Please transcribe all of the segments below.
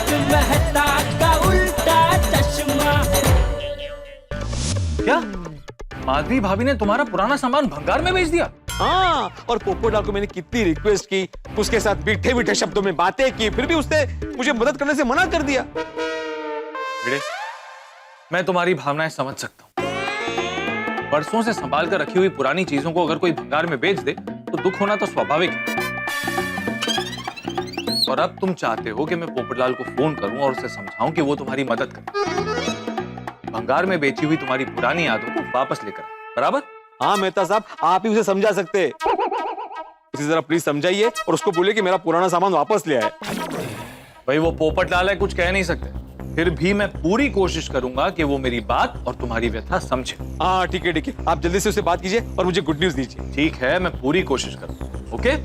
मेहता का उल्टा चश्मा। क्या माधवी भाभी ने तुम्हारा पुराना सामान भंगार में बेच दिया? हाँ, और पोपटलाल को मैंने कितनी रिक्वेस्ट की, उसके साथ मीठे मीठे शब्दों में बातें की, फिर भी उसने मुझे मदद करने से मना कर दिया। भिड़े, मैं तुम्हारी भावनाएं समझ सकता हूं। बरसों से संभाल कर रखी हुई पुरानी चीजों को अगर कोई भंगार में बेच दे तो दुख होना तो स्वाभाविक है। और अब तुम चाहते हो कि मैं पोपटलाल को फोन करूं और उसे समझाऊं कि वो तुम्हारी मदद करे, भंगार में बेची हुई तुम्हारी पुरानी यादों को वापस लेकर, बराबर? हाँ मेहता साहब, आप ही उसे समझा सकते हैं। उसे जरा प्लीज समझाइए और उसको बोलिए कि मेरा पुराना सामान वापस ले आए। भाई वो पोपटलाल है, कुछ कह नहीं सकते, फिर भी मैं पूरी कोशिश करूंगा कि वो मेरी बात और तुम्हारी व्यथा समझे। हाँ ठीक है, आप जल्दी से उससे बात कीजिए और मुझे गुड न्यूज दीजिए। ठीक है, मैं पूरी कोशिश करूंगा। ओके?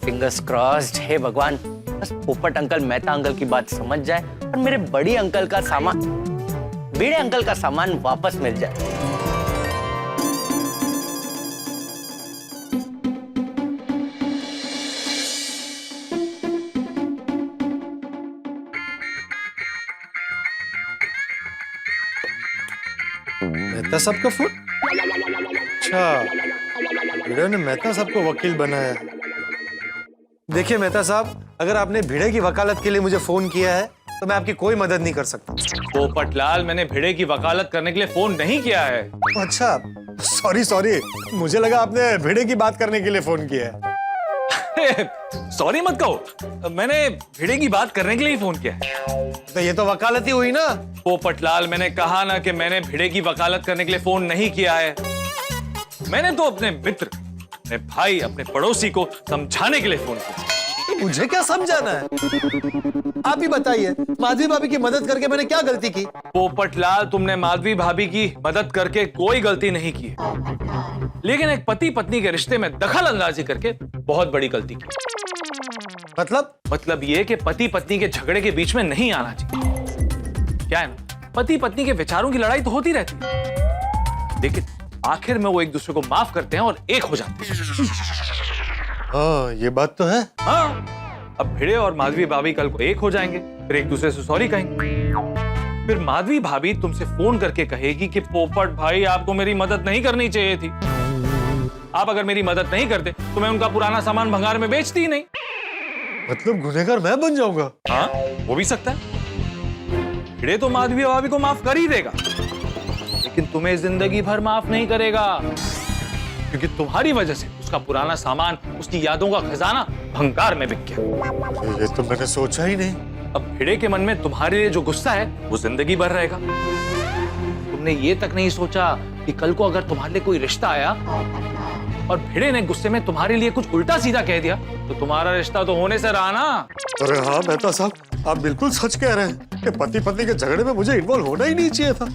Fingers crossed. हे भगवान, बस पोपट अंकल मेहता अंकल की बात समझ जाए और मेरे बड़ी अंकल का सामान, बड़े अंकल का सामान वापस मिल जाए। मेहता साहब का फोन? अच्छा, भिड़े ने मेहता साहब को वकील बनाया। देखिए मेहता साहब, अगर आपने भिड़े की वकालत के लिए मुझे फोन किया है तो मैं आपकी कोई मदद नहीं कर सकता। पोपटलाल, मैंने भिड़े की वकालत करने के लिए फोन नहीं किया है। अच्छा, सॉरी, मुझे लगा आपने भिड़े की बात करने के लिए फोन किया है। सॉरी मत कहो, मैंने भिड़े की बात करने के लिए ही फोन किया है। तो ये तो वकालत ही हुई ना। पोपटलाल, मैंने कहा ना कि मैंने भिड़े की वकालत करने के लिए फोन नहीं किया है। मैंने तो अपने मित्र, अपने भाई, अपने पड़ोसी को समझाने के लिए फोन किया। मुझे क्या समझाना है? आप ही बताइए, माधवी भाभी की मदद करके मैंने क्या गलती की? पोपटलाल, तुमने माधवी भाभी की मदद करके कोई गलती नहीं की है, लेकिन एक पति पत्नी के रिश्ते में दखल अंदाजी करके बहुत बड़ी गलती की। मतलब ये कि पति पत्नी के झगड़े के बीच में नहीं आना चाहिए। क्या है ना, पति पत्नी के विचारों की लड़ाई तो होती रहती है, लेकिन आखिर में वो एक दूसरे को माफ करते हैं और एक हो जाते हैं। हाँ, ये बात तो है। हाँ, अब भिड़े और माधवी भाभी कल को एक हो जाएंगे, फिर एक दूसरे से सॉरी कहेंगे। फिर माधवी भाभी तुमसे फोन करके कहेगी कि पोपट भाई, आपको मेरी मदद नहीं करनी चाहिए थी। आप अगर मेरी मदद नहीं करते तो मैं उनका पुराना सामान भंगार में बेचती ही नहीं। मतलब गुनहगार मैं बन जाऊंगा? हाँ, वो भी सकता है। भिड़े तो माधवी भाभी को माफ कर ही देगा, लेकिन तुम्हें जिंदगी भर माफ नहीं करेगा, क्योंकि तुम्हारी वजह से उसका पुराना सामान, उसकी यादों का खजाना भंगार में बिक गया। ये तो मैंने सोचा ही नहीं। अब भिड़े के मन में तुम्हारे लिए जो गुस्सा है वो जिंदगी भर रहेगा। तुमने ये तक नहीं सोचा कि कल को अगर तुम्हारे लिए कोई रिश्ता आया और भिड़े ने गुस्से में तुम्हारे लिए कुछ उल्टा सीधा कह दिया तो तुम्हारा रिश्ता तो होने से रहा ना। अरे हाँ मेहता साहब, आप बिल्कुल सच कह रहे हैं कि पति पत्नी के झगड़े में मुझे इन्वॉल्व होना ही नहीं चाहिए था।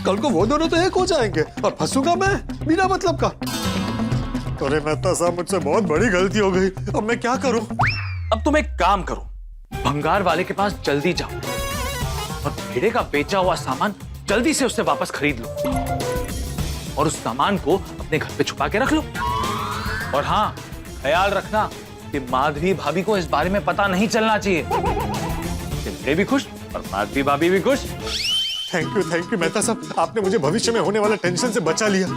कल को वो दोनों तो एक हो जाएंगे और फंसूंगा मैं बिना मतलब का। अरे मेहता साहब, मुझसे बहुत बड़ी गलती हो गई, अब मैं क्या करूं? अब तुम एक काम करो, भंगार वाले के पास जल्दी जाओ और भिड़े का बेचा हुआ सामान जल्दी से उससे वापस खरीद लो और उस सामान को अपने घर पे छुपा के रख लो। और हाँ, ख्याल रखना कि माधवी भाभी को इस बारे में पता नहीं चलना चाहिए। भिड़े भी खुश और माधवी भाभी भी खुश। थैंक यू मेहता साहब, आपने मुझे भविष्य में होने वाले टेंशन से बचा लिया,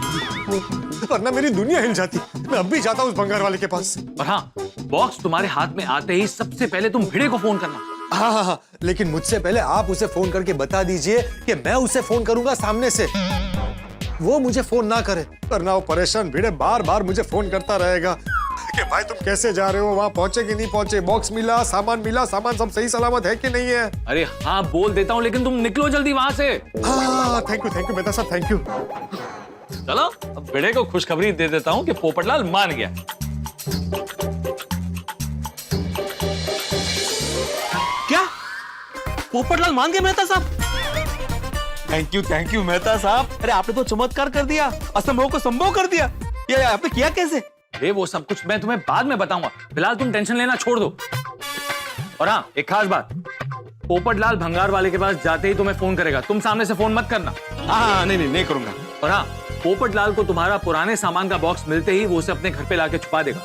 वरना मेरी दुनिया हिल जाती। मैं अब भी जाता हूँ उस भंगार वाले के पास। और हाँ, बॉक्स तुम्हारे हाथ में आते ही सबसे पहले तुम भिड़े को फोन करना। हाँ, लेकिन मुझसे पहले आप उसे फोन करके बता दीजिए कि मैं उसे फोन करूंगा सामने से, वो मुझे फोन ना करे, वरना वो परेशान भिड़े बार बार मुझे फोन करता रहेगा कि भाई तुम कैसे जा रहे हो, वहां पहुंचे कि नहीं पहुंचे, बॉक्स मिला, सामान सब सही सलामत है कि नहीं है। अरे हाँ, बोल देता हूँ, लेकिन तुम निकलो जल्दी वहां से। हाँ, थैंक यू मेहता साहब, थैंक यू। चलो, अब भिड़े को खुशखबरी दे देता हूँ कि पोपटलाल मान गया। क्या पोपटलाल मान गए मेहता साहब? थैंक यू मेहता साहब। अरे आपने तो चमत्कार कर दिया, असंभव को संभव कर दिया। ये आपने किया कैसे? अरे वो सब कुछ मैं तुम्हें बाद में बताऊंगा, फिलहाल तुम टेंशन लेना छोड़ दो। और हाँ, एक खास बात, पोपटलाल भंगार वाले के पास जाते ही तुम्हें फोन करेगा, तुम सामने से फोन मत करना। हाँ, नहीं करूंगा। और हाँ, पोपटलाल को तुम्हारा पुराने सामान का बॉक्स मिलते ही वो उसे अपने घर पे लाके छुपा देगा।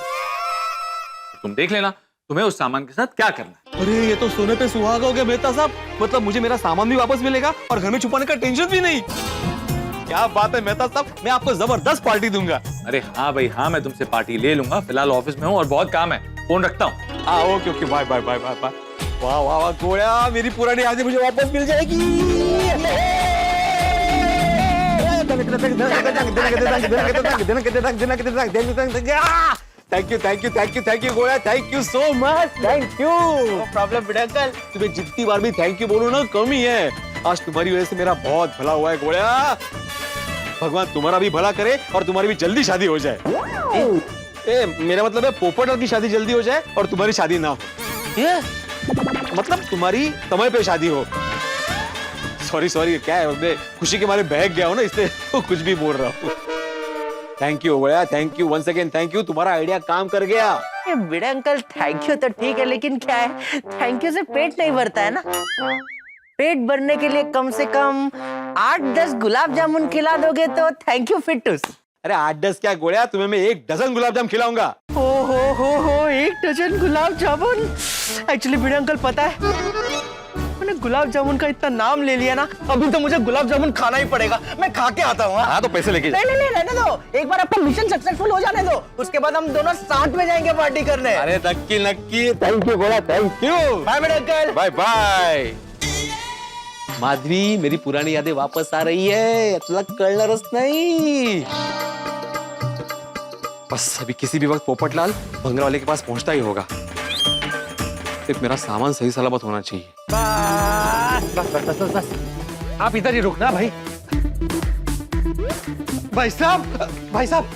तुम देख लेना, तुम्हें उस सामान के साथ क्या करना है। अरे ये तो सोने पे सुहागा हो गया मेहता साहब। मतलब मुझे मेरा सामान भी वापस मिलेगा और घर में छुपाने का टेंशन भी नहीं। क्या बात है मेहता साहब, मैं आपको जबरदस्त पार्टी दूंगा। अरे हाँ भाई हाँ, मैं तुमसे पार्टी ले लूंगा। फिलहाल ऑफिस में हूँ और बहुत काम है, फोन रखता हूँ। हाँ okay okay, bye bye bye bye bye. वाह वाह वाह गोया, मेरी पुरानी यादें मुझे वापस मिल जाएगी। Thank you thank you thank you thank you गोया, thank you so much, thank you. No problem बेटा अंकल, तुम्हें जितनी बार भी थैंक यू बोलूं ना कम ही है। आज तुम्हारी वजह से मेरा बहुत भला हुआ है गोया। भगवान तुम्हारा भी भला करे और तुम्हारी भी जल्दी शादी हो जाए। मेरा मतलब है पोपट की शादी जल्दी हो जाए और तुम्हारी शादी ना हो। ये मतलब तुम्हारी समय पे शादी हो। सॉरी सॉरी, क्या है मैं खुशी के मारे बहक गया हूँ ना, इसलिए तो कुछ भी बोल रहा हूँ। थैंक यू गोया, thank you once again, thank you. तुम्हारा आइडिया काम कर गया। ये बड़े अंकल थैंक यू तो ठीक है, लेकिन क्या है, थैंक यू से पेट नहीं भरता है ना। पेट भरने के लिए कम से कम 8-10 गुलाब जामुन खिला दोगे तो थैंक यू फिटूस। अरे 8-10 क्या गोया, तुम्हें मैं 1 डजन गुलाब जामुन खिलाऊंगा। हो 1 डजन गुलाब जामुन। एक्चुअली बड़े अंकल पता है, मैंने गुलाब जामुन का इतना नाम ले लिया ना, अभी तो मुझे गुलाब जामुन खाना ही पड़ेगा। मैं खा के आता हूँ। हाँ तो पैसे लेके नहीं नहीं नहीं, रहने दो। एक बार आपका मिशन सक्सेसफुल हो जाने दो, उसके बाद हम दोनों साथ में जाएंगे पार्टी करने। अरे नक्की नक्की, थैंक यू गोया, थैंक यू। बाय बड़े अंकल। Bye bye. माधवी, मेरी पुरानी यादें वापस आ रही है, तुला कळणारच नहीं। बस अभी किसी भी वक्त पोपटलाल भंगरा वाले के पास पहुंचता ही होगा। सिर्फ मेरा सामान सही सलामत होना चाहिए। बस बस बस बस बस, आप इधर ही रुकना भाई। भाई साहब।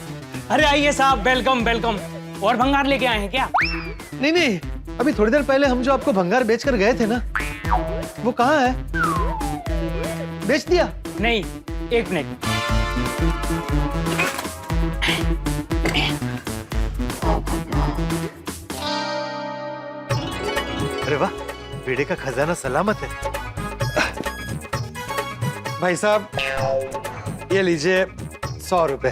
अरे आइए साहब, वेलकम वेलकम। और भंगार लेके आए हैं क्या? नहीं नहीं, अभी थोड़ी देर पहले हम जो आपको भंगार बेचकर गए थे ना, वो कहाँ है? बेच दिया? नहीं, 1 मिनट। अरे वाह, बेड़े का खजाना सलामत है। भाई साहब, ये लीजिए 100 रुपए।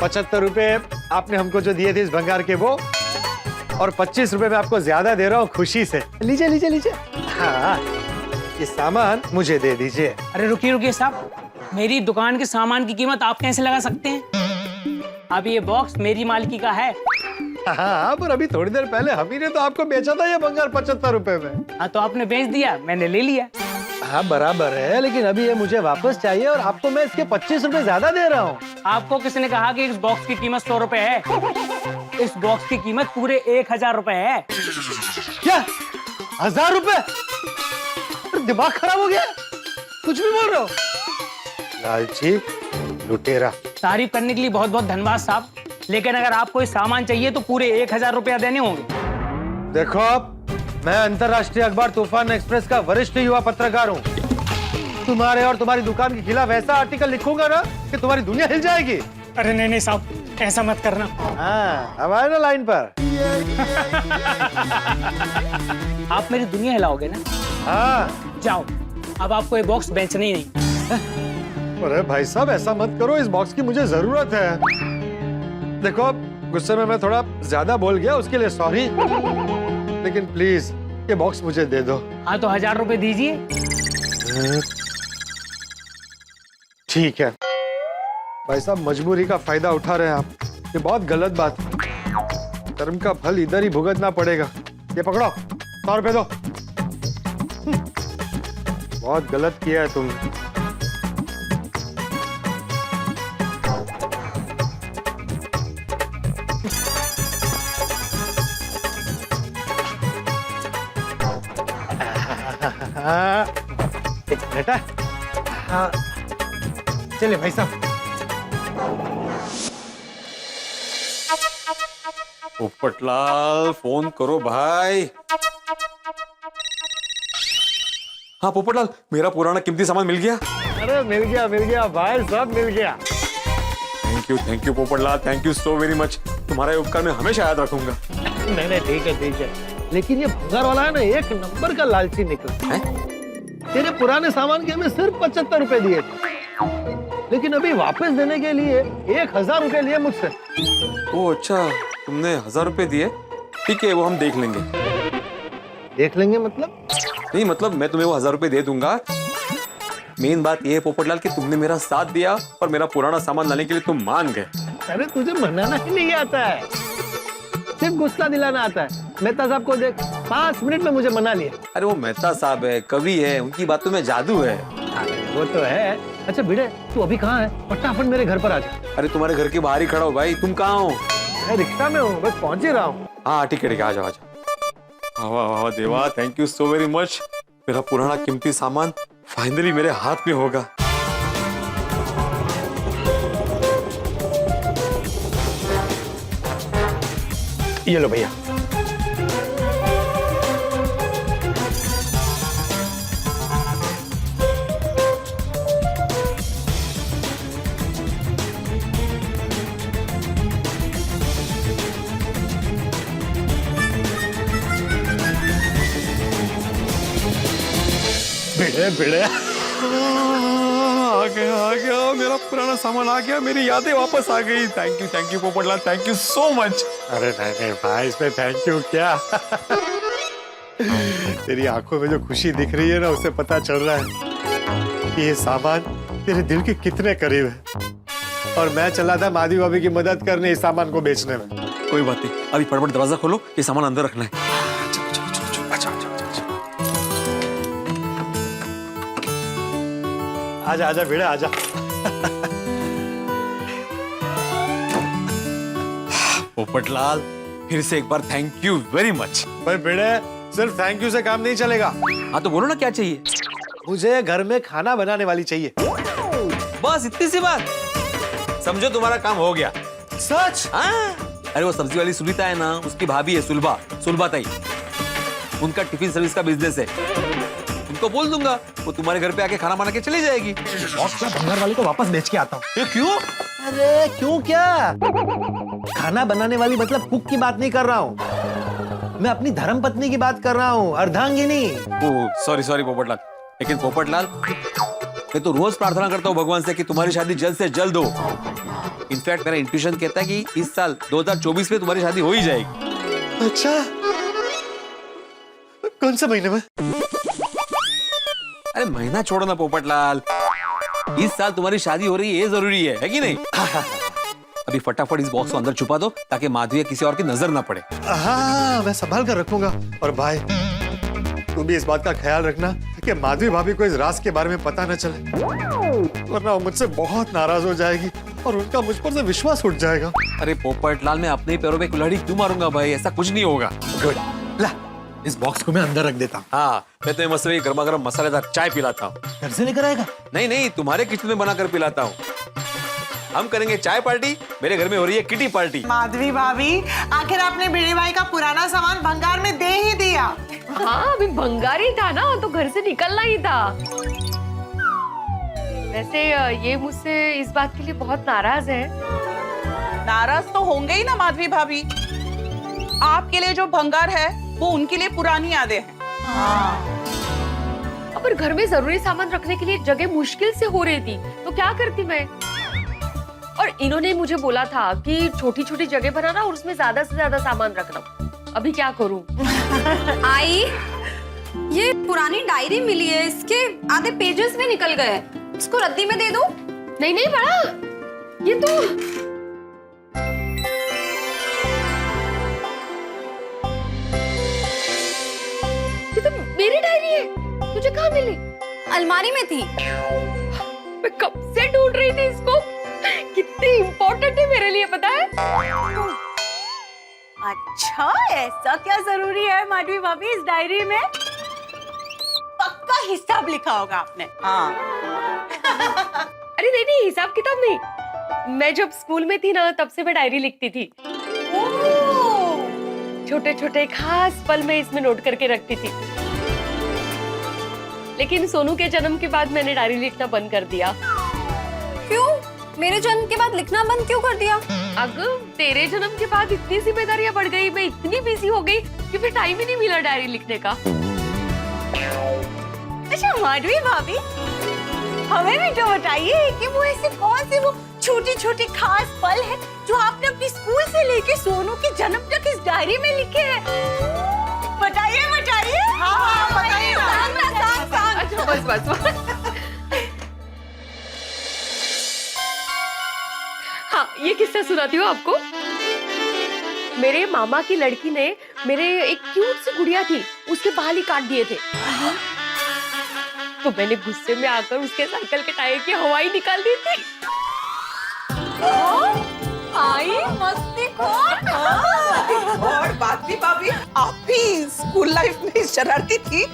75 रुपए आपने हमको जो दिए थे इस भंगार के, वो, और 25 रुपए मैं आपको ज्यादा दे रहा हूँ खुशी से। लीजिए लीजिए लीजिए। हाँ, ये सामान मुझे दे दीजिए। अरे रुकिए रुकिए साहब, मेरी दुकान के सामान की कीमत आप कैसे लगा सकते हैं? अब ये बॉक्स मेरी मालिकी का है। हाँ, पर अभी थोड़ी देर पहले हम ही ने तो आपको बेचा था ये भंगार 75 रुपए में। हाँ तो आपने बेच दिया, मैंने ले लिया। हाँ बराबर है, लेकिन अभी ये मुझे वापस चाहिए और आपको मैं इसके 25 रुपए ज्यादा दे रहा हूँ। आपको किसने कहा कि इस बॉक्स की कीमत 100 रुपए है? इस बॉक्स की कीमत पूरे 1000 रुपए है। क्या 1000 रुपए? दिमाग खराब हो गया, कुछ भी बोल रहे हो? लालची लुटेरा। तारीफ करने के लिए बहुत बहुत धन्यवाद साहब, लेकिन अगर आपको इस सामान चाहिए तो पूरे 1000 रुपया देने होंगे। देखो, मैं अंतर्राष्ट्रीय अखबार तूफान एक्सप्रेस का वरिष्ठ युवा पत्रकार हूँ। तुम्हारे और तुम्हारी दुकान के खिलाफ ऐसा आर्टिकल लिखूंगा ना कि तुम्हारी दुनिया हिल जाएगी। अरे नहीं नहीं साहब, ऐसा मत करना। हाँ, अब आए ना लाइन पर। आप मेरी दुनिया हिलाओगे ना? हाँ। जाओ, अब आपको ये बॉक्स बेचना ही नहीं। अरे भाई साहब, ऐसा मत करो, इस बॉक्स की मुझे जरूरत है। देखो, गुस्से में मैं थोड़ा ज्यादा बोल गया, उसके लिए सॉरी, लेकिन प्लीज ये बॉक्स मुझे दे दो। हाँ तो 1000 रुपए दीजिए। ठीक है भाई साहब, मजबूरी का फायदा उठा रहे हैं आप, ये बहुत गलत बात है। कर्म का फल इधर ही भुगतना पड़ेगा। ये पकड़ो, 100 रुपए दो। बहुत गलत किया है तुमने। बेटा, हाँ चलिए भाई साहब। पोपटलाल फोन करो भाई। हाँ पोपटलाल, मेरा पुराना कीमती सामान मिल गया। अरे मिल गया भाई साहब, मिल गया। Thank you Popatlal, thank you so very much. तुम्हारे उपकार में हमेशा याद रखूंगा। नहीं ठीक है, लेकिन ये भंगार वाला है ना, 1 नंबर का लालची निकला है। तेरे पुराने सामान के हमें सिर्फ 75 रुपए दिए थे, लेकिन अभी वापस देने के लिए 1000 रुपए लिए मुझसे। ओ अच्छा, तुमने 1000 रुपए दिए ठीक है, वो हम देख लेंगे। देख लेंगे मतलब? नहीं मतलब मैं तुम्हें वो 1000 रुपए दे दूंगा। मेन बात ये है पोपटलाल कि तुमने मेरा साथ दिया और मेरा पुराना सामान लाने के लिए तुम मान गए। अरे तुझे मनाना ही नहीं आता है, सिर्फ गुस्सा दिलाना आता है। मेहता साहब को देख, 5 मिनट में मुझे मना लिया। अरे वो मेहता साहब है, कवि है, उनकी बातों में जादू है। वो तो है। अच्छा भिड़े, तू अभी कहाँ है? फटाफट मेरे घर पर आ जा। अरे तुम्हारे घर के बाहर ही खड़ा हो भाई, तुम कहाँ हो? मैं रिक्शा में हूँ, बस पहुंच ही रहा हूँ। हाँ ठीक है, आ जाओ आ जाओ। वाह वाह देवा, thank you so very much. मेरा पुराना कीमती सामान फाइनली मेरे हाथ में होगा। ये लो भैया। भिड़े भिड़े आ गया मेरा पुराना सामान आ गया, मेरी यादें वापस आ गई। Thank you Popatlal, thank you so much. अरे नहीं भाई, इसमें थैंक यू क्या। तेरी आंखों में जो खुशी दिख रही है ना, उससे पता चल रहा है कि ये सामान तेरे दिल के कितने करीब है। और मैं चला था माधवी भाभी की मदद करने इस सामान को बेचने में। कोई बात नहीं, अभी फटाफट दरवाजा खोलो, ये सामान अंदर रखना है। आजा आजा भिड़े आजा। पोपटलाल फिर से एक बार थैंक यू वेरी मच। भाई भिड़े, सिर्फ थैंक यू से काम नहीं चलेगा। हाँ तो बोलो ना क्या चाहिए। मुझे घर में खाना बनाने वाली चाहिए। बस इतनी सी बात, समझो तुम्हारा काम हो गया। सच? हाँ। अरे वो सब्जी वाली सुनीता है ना, उसकी भाभी है सुलभा ताई, उनका टिफिन सर्विस का बिजनेस है। उनको बोल दूंगा, वो तुम्हारे घर पे आके खाना बना के चली जाएगी। भंगार वाली को वापस बेच के आता हूँ। ये क्यों? अरे क्यों क्या? खाना बनाने वाली मतलब कुक की बात नहीं कर रहा हूँ, मैं अपनी धर्मपत्नी की बात कर रहा हूँ, अर्धांगिनी। Oh sorry Popatlal. लेकिन पोपटलाल, मैं तो रोज प्रार्थना करता हूँ भगवान से कि तुम्हारी शादी जल्द से जल्द हो। इनफैक्ट मेरा इंट्यूशन कहता है कि इस साल 2024 में तुम्हारी शादी हो ही जाएगी। अच्छा, कौन से महीने में? अरे महीना छोड़ो ना पोपटलाल, इस साल तुम्हारी शादी हो रही है, ये जरूरी है कि नहीं? अभी फटाफट इस बॉक्स को अंदर छुपा दो ताकि माधवी या किसी और की नजर ना पड़े। हाँ, मैं संभाल कर रखूंगा। और भाई, तू भी इस बात का ख्याल रखना कि माधवी भाभी को इस राज के बारे में पता न चले, वरना वो मुझसे बहुत नाराज हो जाएगी और उनका मुझ पर से विश्वास उठ जाएगा। अरे पोपटलाल, मैं अपने ही पैरों पे कुल्हाड़ी क्यों मारूंगा भाई, ऐसा कुछ नहीं होगा। गुड, ला इस बॉक्स को मैं अंदर रख देता हूँ। हाँ, मैं तो मस्त गर्मा गर्म मसालेदार चाय पिलाता हूँ। घर से लेकर आएगा? नहीं, तुम्हारे किचन में बनाकर पिलाता हूँ। हम करेंगे चाय पार्टी, मेरे घर में हो रही है किटी पार्टी। माधवी भाभी, आखिर आपने भिड़े भाई का पुराना सामान भंगार में दे ही दिया। हाँ, अभी भंगार ही था ना, तो घर से निकलना ही था। वैसे ये मुझसे इस बात के लिए बहुत नाराज है। नाराज तो होंगे ही ना माधवी भाभी, आपके लिए जो भंगार है वो उनके लिए पुरानी यादें हैं। पर घर में जरूरी सामान रखने के लिए जगह मुश्किल से हो रही थी, तो क्या करती मैं। और इन्होंने मुझे बोला था कि छोटी छोटी जगह बनाना और उसमें ज्यादा से ज्यादा सामान रखना। अभी क्या करूं? आई, ये पुरानी डायरी मिली है, इसके आधे पेजेस भी निकल गए, इसको रद्दी में दे दो। नहीं बड़ा, ये तो मेरी डायरी है। तुझे कहाँ मिली? अलमारी में थी। मैं कब से ढूंढ रही थी इसको, कितनी इम्पोर्टेंट है मेरे लिए, पता है? अच्छा, ऐसा क्या जरूरी है माधवी भाभी इस डायरी में? पक्का हिसाब लिखा होगा आपने। हाँ। अरे नहीं, हिसाब किताब नहीं। मैं जब स्कूल में थी ना, तब से मैं डायरी लिखती थी। छोटे छोटे खास पल मैं इसमें नोट करके रखती थी। लेकिन सोनू के जन्म के बाद मैंने डायरी लिखना बंद कर दिया। क्यों? मेरे जन्म के बाद लिखना बंद क्यों कर दिया? अगर तेरे जन्म के बाद इतनी जिम्मेदारियां बढ़ गई, मैं इतनी बिजी हो गई कि फिर टाइम ही नहीं मिला डायरी लिखने का। अच्छा माधवी भाभी, हमें भी तो बताइए कि वो ऐसे कौन सी वो छोटी छोटी खास पल है जो आपने अपनी स्कूल से लेके सोनू के जन्म तक इस डायरी में लिखे हैं। बताइए बताइए। हाँ बताइए। अच्छा बस। हाँ, ये किस्सा सुनाती हूँ आपको। मेरे मामा की लड़की ने मेरे एक क्यूट सी गुड़िया थी, उसके बाल ही काट दिए थे। तो मैंने गुस्से में आकर उसके साइकिल के टायर की हवा ही निकाल दी थी। आई मस्ती खोर। और बाकी भाभी, आप भी स्कूल लाइफ में शरारती थी?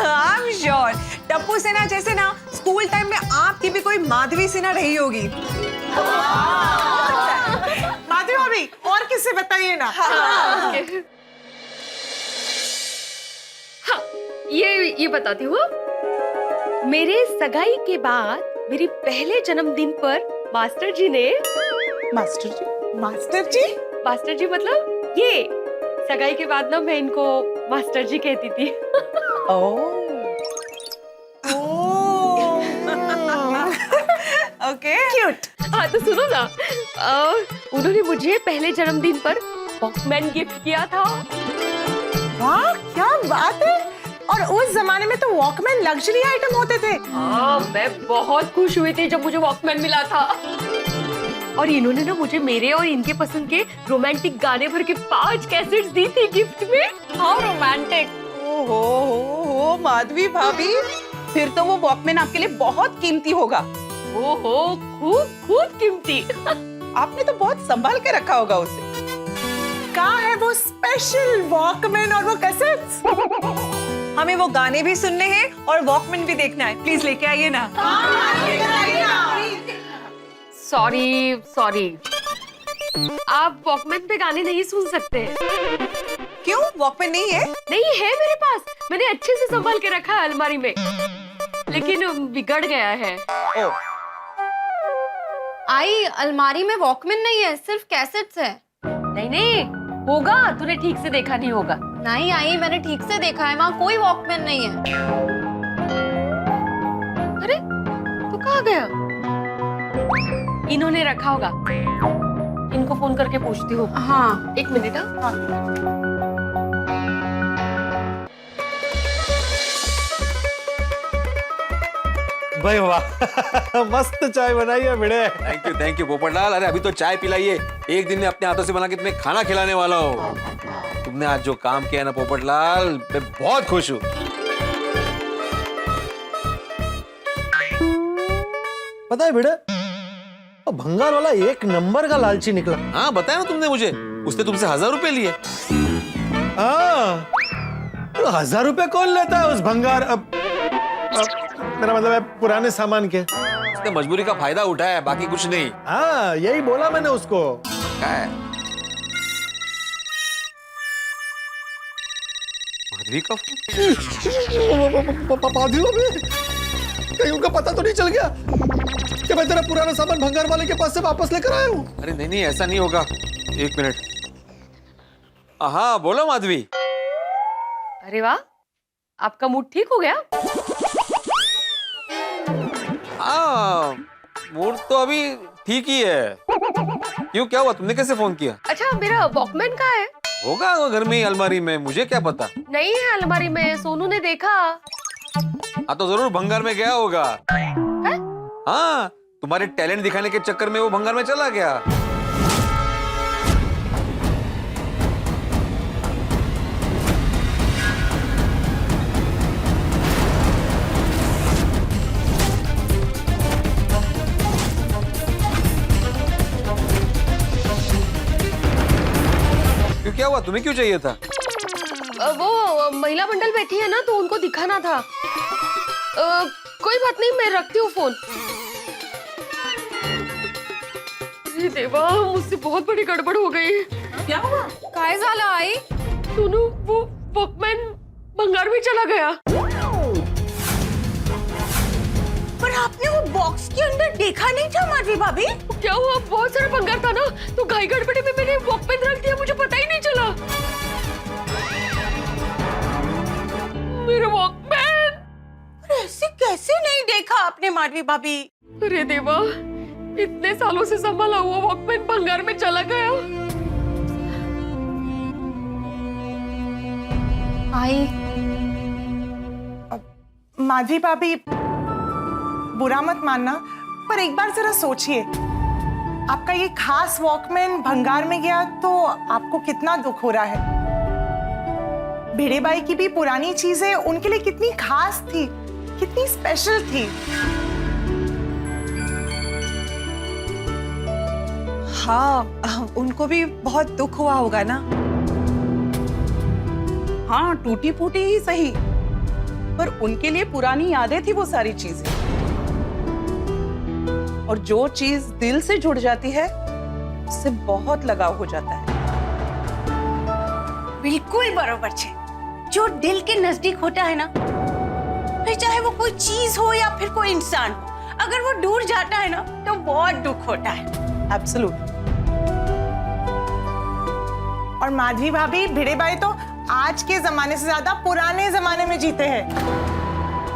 I am sure Tappu Sinha जैसे ना स्कूल टाइम में आपकी भी कोई माधवी सिन्हा रही होगी। माधवी भाभी, और किससे बताइए ना। हाँ, ये बताती हूँ। मेरे सगाई के बाद मेरी पहले जन्मदिन पर मास्टर जी ने मास्टर जी मतलब ये सगाई के बाद ना मैं इनको मास्टर जी कहती थी। Okay cute. हाँ तो सुनो ना, उन्होंने मुझे पहले जन्मदिन पर वॉकमैन गिफ्ट किया था। वाह क्या बात है। और उस जमाने में तो वॉकमैन लग्जरी आइटम होते थे। हाँ, मैं बहुत खुश हुई थी जब मुझे वॉकमैन मिला था। और इन्होंने ना मुझे मेरे और इनके पसंद के रोमांटिक गाने भर के 5 कैसेट्स दी थी गिफ्ट में। How romantic. ओहो माधवी भाभी, फिर तो वो वॉकमैन आपके लिए बहुत कीमती होगा। ओहो, खूब कीमती। आपने तो बहुत संभाल के रखा होगा उसे। कहाँ है वो स्पेशल वॉकमैन और वो कैसेट्स? हमें वो गाने भी सुनने हैं और वॉकमैन भी देखना है। प्लीज लेके आइए ना। सॉरी, आप वॉकमैन पे गाने नहीं सुन सकते। क्यों वॉकमैन नहीं है? नहीं है मेरे पास, मैंने अच्छे से संभाल के रखा है अलमारी में, लेकिन बिगड़ गया है। आई अलमारी में वॉकमैन नहीं है, सिर्फ कैसेट्स है। नहीं होगा, तूने ठीक से देखा नहीं होगा। नहीं आई, मैंने ठीक से देखा है, वहाँ कोई वॉकमैन नहीं है। अरे तो कहाँ गया? इन्होंने रखा होगा, इनको फोन करके पूछती हूँ। हाँ 1 मिनट। हाँ भाई वाह, मस्त चाय बनाई है भिड़े। Thank you Popatlal. अरे अभी तो चाय पिलाइए, एक दिन में अपने हाथों से बना के तुम्हें खाना खिलाने वाला हो। तुमने आज जो काम किया ना पोपटलाल, मैं बहुत खुश हूँ। पता है भिड़े, वो भंगार वाला 1 नंबर का लालची निकला। हाँ बताया ना तुमने मुझे, उसने तुमसे 1000 रुपए लिए। हाँ, तो 1000 रुपए कौन लेता है उस भंगार? अब मेरा मतलब है पुराने सामान के। उसने मजबूरी का फायदा उठाया है, बाकी कुछ नहीं। हाँ यही बोला मैंने उसको। क्या है? माधवी का कहीं उनका पता तो नहीं चल गया कि मैं तेरा पुराना सामान भंगार वाले के पास से वापस लेकर आया हूँ? अरे नहीं ऐसा नहीं होगा। 1 मिनट। हाँ बोलो माधवी। अरे वाह, आपका मूड ठीक हो गया? हाँ मूड तो अभी ठीक ही है। क्यों, क्या हुआ? तुमने कैसे फोन किया? अच्छा, मेरा वॉकमैन कहाँ है? होगा घर में ही अलमारी में, मुझे क्या पता। नहीं है अलमारी में, सोनू ने देखा। हाँ तो जरूर भंगार में गया होगा। हाँ, तुम्हारे टैलेंट दिखाने के चक्कर में वो भंगार में चला गया। क्या हुआ, तुम्हें क्यों चाहिए था? वो महिला मंडल बैठी है ना, तो उनको दिखाना था। कोई बात नहीं, मैं रखती हूँ फोन। देवा, मुझसे बहुत बड़ी गड़बड़ हो गई। क्या हुआ? काय झालं आई? सोनू, वो वॉकमैन भंगार में चला गया। पर आपने वो बॉक्स के अंदर देखा नहीं था माधवी भाभी? क्या हुआ, बहुत सारा भंगार था ना, तो घाई गड़बड़ी में मैंने वॉकमैन रख दिया, मुझे पता ही नहीं चला। मेरा वॉकमैन! ऐसे कैसे नहीं देखा आपने आपने माधवी भाभी? अरे देवा, इतने सालों से संभाला हुआ वॉकमैन भंगार में चला गया। आई, माधवी भाभी, बुरा मत मानना, पर एक बार जरा सोचिए, आपका ये खास वॉकमैन भंगार में गया तो आपको कितना दुख हो रहा है। भिड़े बाई की भी पुरानी चीजें उनके लिए कितनी खास थी, कितनी स्पेशल थी। हाँ, उनको भी बहुत दुख हुआ होगा ना। हाँ, टूटी फूटी ही सही, पर उनके लिए पुरानी यादें थी वो सारी चीजें। और जो चीज दिल से जुड़ जाती है उससे बहुत लगाव हो जाता है। बिल्कुल बरोबर छे। जो दिल के नजदीक होता है ना, फिर चाहे वो कोई चीज हो या फिर कोई इंसान हो, अगर वो दूर जाता है ना तो बहुत दुख होता है। एब्सोल्युटली। और माधवी भाभी, भिड़े बाई तो आज के जमाने से ज्यादा पुराने जमाने में जीते हैं।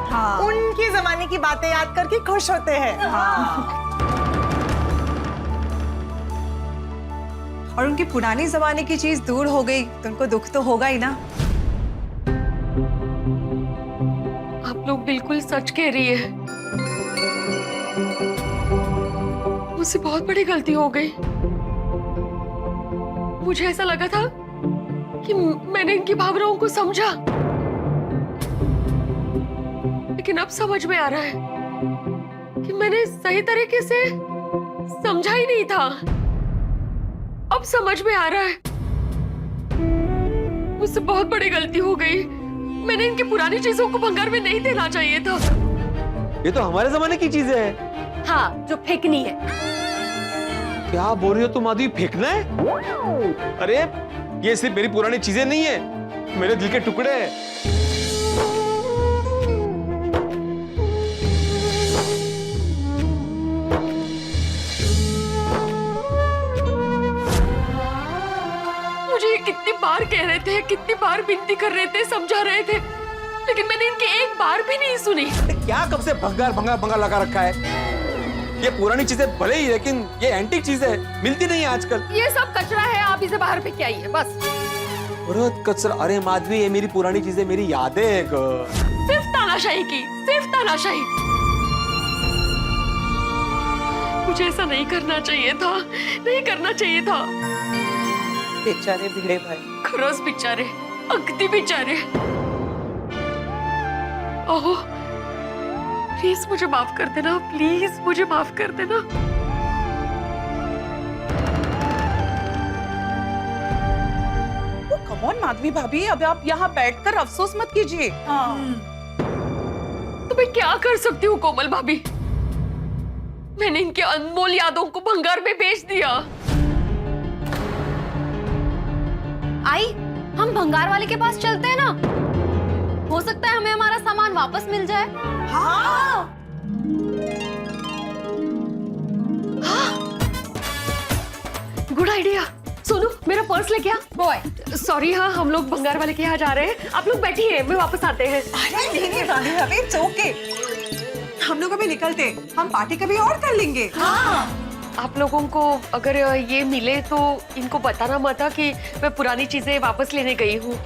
हाँ। उनके जमाने की बातें याद करके खुश होते हैं। हाँ। और उनकी पुरानी जमाने की चीज दूर हो गई तो उनको दुख तो होगा ही ना। आप लोग बिल्कुल सच कह रही है। मुझसे बहुत बड़ी गलती हो गई। मुझे ऐसा लगा था कि मैंने इनकी भावनाओं को समझा, लेकिन अब समझ में आ रहा है कि मैंने सही तरीके से समझा ही नहीं था। अब समझ में आ रहा है मुझसे बहुत बड़ी गलती हो गई। मैंने इनकी पुरानी चीजों को भंगार में नहीं देना चाहिए था। ये तो हमारे जमाने की चीजें हैं। हाँ, जो फेंकनी है। क्या बोल रही हो तुम माधवी, फेंकना है? अरे ये सिर्फ मेरी पुरानी चीजें नहीं है, मेरे दिल के टुकड़े हैं। मुझे ये कितनी बार कह रहे थे, कितनी बार विनती कर रहे थे, समझा रहे थे, लेकिन मैंने इनकी एक बार भी नहीं सुनी। क्या कब से भंगार भंगार भंगार लगा रखा है? ये पुरानी चीजें भले ही, लेकिन ये एंटीक चीजें मिलती नहीं है आजकल। ये सब कचरा है, आप इसे बाहर फेंक के आइए बस। बहुत कचरा। अरे माधवी, ये मेरी पुरानी चीजें, मेरी यादें हैं। सिर्फ तानाशाही की, सिर्फ तानाशाही। मुझे ऐसा नहीं करना चाहिए था, नहीं करना चाहिए था। बेचारे भिड़े भाई। खरंच बिचारे, अगदी बिचारे। ओह, प्लीज मुझे माफ कर देना, प्लीज मुझे माफ कर देना। कम ऑन माधवी भाभी, अब आप यहाँ बैठकर अफसोस मत कीजिए। हाँ। तो मैं क्या कर सकती हूँ कोमल भाभी? मैंने इनके अनमोल यादों को भंगार में बेच दिया। आई, हम भंगार वाले के पास चलते हैं ना, हो सकता है हमें हमारा सामान वापस मिल जाए। हाँ। Good idea. सोनू, मेरा पर्स लेके आ। बॉय, सॉरी, हाँ, हम लोग भंगार वाले के यहाँ जा रहे हैं। आप लोग बैठिए, मैं वापस आते हैं। अरे नहीं माधवी भाभी, इट्स ओके। हम लोग अभी निकलते, हम पार्टी कभी और कर लेंगे। हाँ। आप लोगों को अगर ये मिले तो इनको बताना मत कि मैं पुरानी चीजें वापस लेने गई हूँ।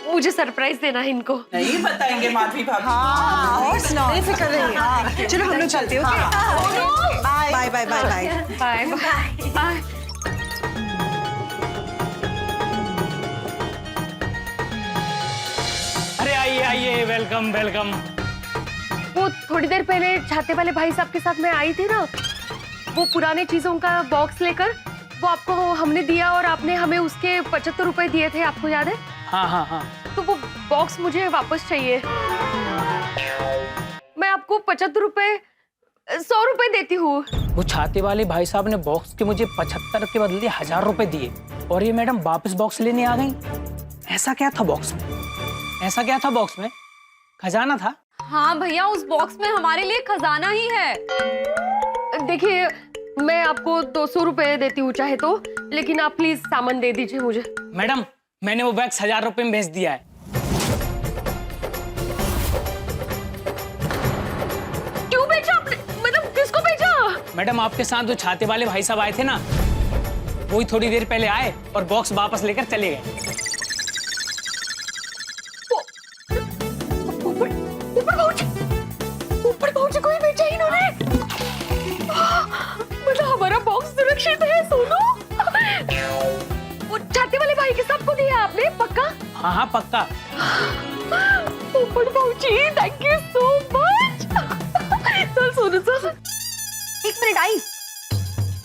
मुझे सरप्राइज देना है इनको। नहीं बताएंगे माधवी भाभी। हाँ, और सुनाओ। बेफिक्र रहिए। चलो हम लोग चलते हैं, okay? Bye bye bye bye. Bye bye. अरे आइए आइए, वेलकम वेलकम। वो थोड़ी देर पहले छाते वाले भाई साहब के साथ मैं आई थी ना, वो पुराने चीजों का बॉक्स लेकर, वो आपको हमने दिया और आपने हमें उसके 75 रुपए दिए थे, आपको याद है? हाँ हाँ हाँ। तो वो बॉक्स मुझे वापस चाहिए। मैं आपको 75 रुपए 100 रुपए देती हूँ। वो छाते वाले भाई साहब ने बॉक्स के मुझे 75 के बदले 1000 रुपए दिए, और ये मैडम वापस बॉक्स लेने आ गई। ऐसा क्या था बॉक्स में? ऐसा क्या था बॉक्स में? खजाना था? हाँ भैया, उस बॉक्स में हमारे लिए खजाना ही है। देखिए, मैं आपको 200 रुपए देती हूँ चाहे तो, लेकिन आप प्लीज सामान दे दीजिए मुझे। मैडम, मैंने वो बैग 1000 रुपए में बेच दिया है। मैडम आपके साथ जो छाते वाले भाई साहब आए थे ना, वही थोड़ी देर पहले आए और बॉक्स वापस लेकर चले गए। ऊपर पहुंचे कोई बेचा इन्होंने। मतलब हमारा बॉक्स सुरक्षित है सोनू। वो छाते वाले भाई के सबको दिया आपने पक्का? हाँ हाँ पक्का। ऊपर पहुंची, थैंक यू सो मच। चल सोनू चल। एक मिनट आई,